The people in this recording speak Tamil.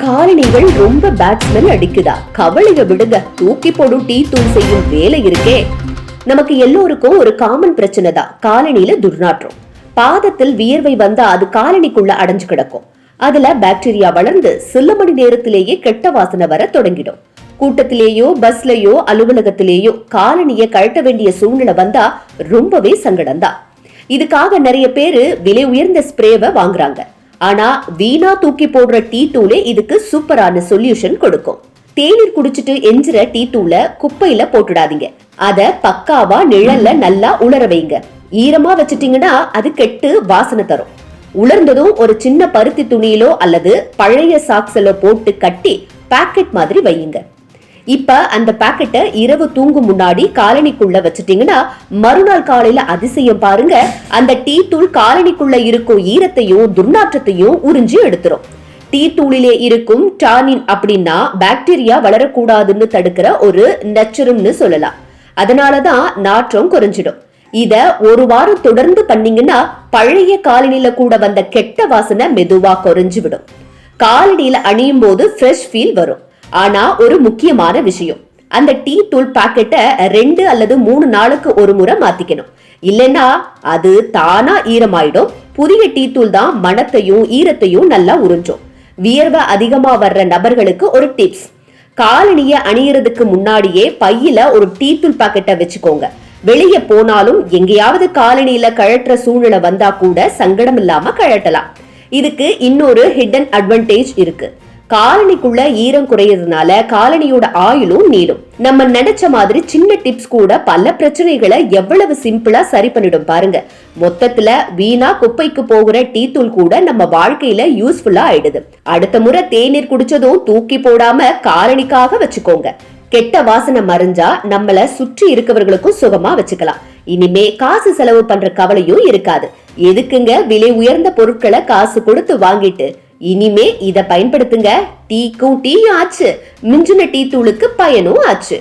காலணிகள் ரொம்ப பேட் ஸ்மெல் அடிக்குதா? கவலைய விடுங்க, தூக்கி போடும் டீ தூள் செய்யும் வேலை இருக்கே. நமக்கு எல்லோருக்கும் ஒரு காமன் பிரச்சனை தான், காலணியில துர்நாற்றம். பாதத்தில் வியர்வை வந்தா அது காலணிக்குள்ள அடைஞ்சு கிடக்கும். அதுல பாக்டீரியா வளர்ந்து சில மணி நேரத்திலேயே கெட்ட வாசனை வர தொடங்கிடும். கூட்டத்திலேயோ பஸ்லயோ அலுவலகத்திலேயோ காலணிய கழட்ட வேண்டிய சூழ்நிலை வந்தா ரொம்பவே சங்கடம் தான். இதுக்காக நிறைய பேரு விலை உயர்ந்த ஸ்ப்ரேவை வாங்குறாங்க. ஆனா வீணா தூக்கி போடுற டீ தூளே இதுக்கு சூப்பரான சொல்யூஷன் கொடுக்கும். தேநீர் குடிச்சிட்டு எஞ்சிற டீ தூளை குப்பையில போட்டுடாதீங்க. அத பக்காவா நிழல்ல நல்லா உலர வைங்க. ஈரமா வச்சிட்டீங்கன்னா அது கெட்டு வாசனை தரும். உலர்ந்ததும் ஒரு சின்ன பருத்தி துணியிலோ அல்லது பழைய சாக்ஸ்ல போட்டு கட்டி பாக்கெட் மாதிரி வையுங்க. இப்ப அந்த பாக்கெட்டை இரவு தூங்கும் முன்னாடி காலனிக்குள்ள வச்சிட்டீங்கன்னா மறுநாள் காலையில அதிசயம் பாருங்க, அந்த டீ தூள் காலனிக்குள்ள இருக்கும் ஈரத்தையும் துர்நாற்றத்தையும் உறிஞ்சி எடுத்துரும். டீ தூளிலே இருக்கும் டானின் அப்படின்னா பாக்டீரியா வளரக்கூடாதுன்னு தடுக்கிற ஒரு நச்சுரும்னு சொல்லலாம். அதனாலதான் நாற்றம் குறைஞ்சிடும். இத ஒரு வாரம் தொடர்ந்து பண்ணீங்கன்னா பழைய காலனில கூட வந்த கெட்ட வாசனை மெதுவா குறைஞ்சு விடும். காலனியில அணியும் போது ஃப்ரெஷ் ஃபீல் வரும். ஆனா ஒரு முக்கியமான விஷயம், அந்த டீ தூள் பாக்கெட்டை 2 அல்லது 3 நாளுக்கு ஒரு முறை மாத்திக்கணும். இல்லைன்னா அது தானா ஈரமாயிடும். புதிய டீ தூள் தான் மணத்தையும் ஈரத்தையும் நல்லா உறிஞ்சும். வியர்வை அதிகமா வர்ற நபர்களுக்கு ஒரு டிப்ஸ், காலணிய அணியறதுக்கு முன்னாடியே பையில ஒரு டீ தூள் பாக்கெட்டை வச்சுக்கோங்க. வெளியே போனாலும் எங்கேயாவது காலணியில கழற்ற சூழ்நிலை வந்தா கூட சங்கடம் இல்லாம கழட்டலாம். இதுக்கு இன்னொரு ஹிடன் அட்வான்டேஜ் இருக்கு. காலனிக்குள்ள ஈரம் குறையறதுனால காலனியோட ஆயுளும் நீடும். நம்ம நினைச்ச மாதிரி சின்ன டிப்ஸ் கூட பல பிரச்சனைகளை எவ்வளவு சிம்பிளா சரி பண்ணிடும் பாருங்க. மொத்தத்துல வீணா குப்பைக்கு போகிற டீ தூள் கூட நம்ம வாழ்க்கையில யூஸ்ஃபுல்லா ஆயிடுது. அடுத்த முறை தேநீர் குடிச்சதும் தூக்கி போடாம காலனிக்காக வச்சுக்கோங்க. கெட்ட வாசனை மறைஞ்சா நம்மள சுற்றி இருக்கவர்களுக்கும் சுகமா வச்சுக்கலாம். இனிமே காசு செலவு பண்ற கவலையும் இருக்காது. எதுக்குங்க விலை உயர்ந்த பொருட்களை காசு கொடுத்து வாங்கிட்டு? இனிமே இத பயன்படுத்துங்க. டீக்கும் டீயும் ஆச்சு, மிஞ்சின டீ தூளுக்கு பயனும் ஆச்சு.